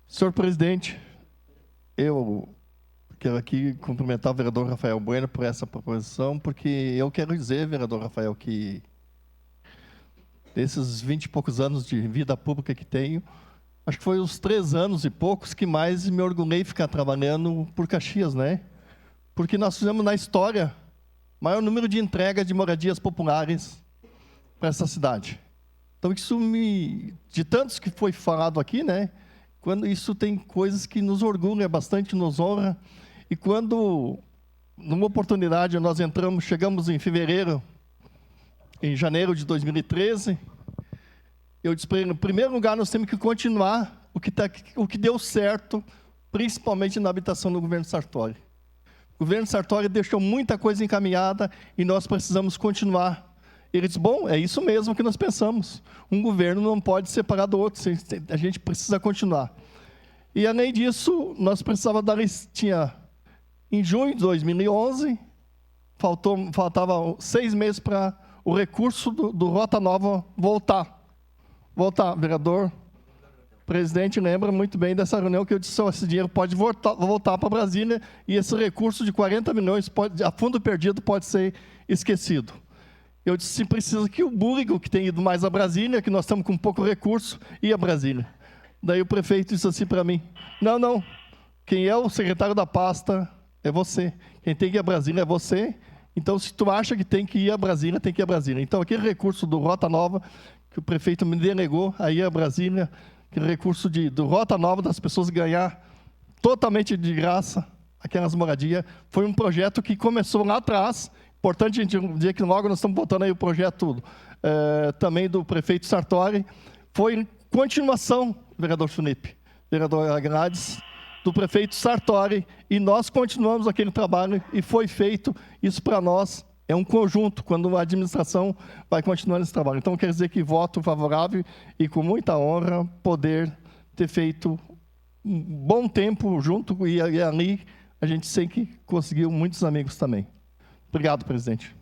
Senhor presidente, eu quero aqui cumprimentar o vereador Rafael Bueno por essa proposição, porque eu quero dizer, vereador Rafael, que desses 20 e poucos anos de vida pública que tenho, acho que foi os 3 anos e poucos que mais me orgulhei de ficar trabalhando por Caxias, né? Porque nós fizemos na história o maior número de entregas de moradias populares para essa cidade. Então, isso de tantos que foi falado aqui, né? Quando isso tem coisas que nos orgulham bastante, nos honra. E quando, numa oportunidade, nós chegamos em janeiro de 2013, eu disse para ele, em primeiro lugar, nós temos que continuar o que deu certo, principalmente na habitação do governo Sartori. O governo Sartori deixou muita coisa encaminhada e nós precisamos continuar. Ele disse, bom, é isso mesmo que nós pensamos. Um governo não pode separar do outro, a gente precisa continuar. E, além disso, nós precisávamos em junho de 2011, faltava 6 meses para o recurso do Rota Nova voltar. Vereador, presidente, lembra muito bem dessa reunião que eu disse, esse dinheiro pode voltar para Brasília e esse recurso de 40 milhões a fundo perdido pode ser esquecido. Eu disse, precisa que o Búrigo, que tem ido mais a Brasília, que nós estamos com pouco recurso, ia a Brasília. Daí o prefeito disse assim para mim, não, quem é o secretário da pasta é você. Quem tem que ir a Brasília é você. Então, se tu acha que tem que ir a Brasília, tem que ir a Brasília. Então, aquele recurso do Rota Nova, que o prefeito me delegou a ir a Brasília, aquele recurso do Rota Nova, das pessoas ganhar totalmente de graça aquelas moradias, foi um projeto que começou lá atrás. Importante a gente dizer que logo nós estamos botando aí o projeto também do prefeito Sartori. Foi continuação, vereador Felipe, vereador Agrades, do prefeito Sartori, e nós continuamos aquele trabalho e foi feito. Isso para nós é um conjunto, quando a administração vai continuar esse trabalho. Então, quer dizer que voto favorável e com muita honra poder ter feito um bom tempo junto, e ali a gente sempre conseguiu muitos amigos também. Obrigado, presidente.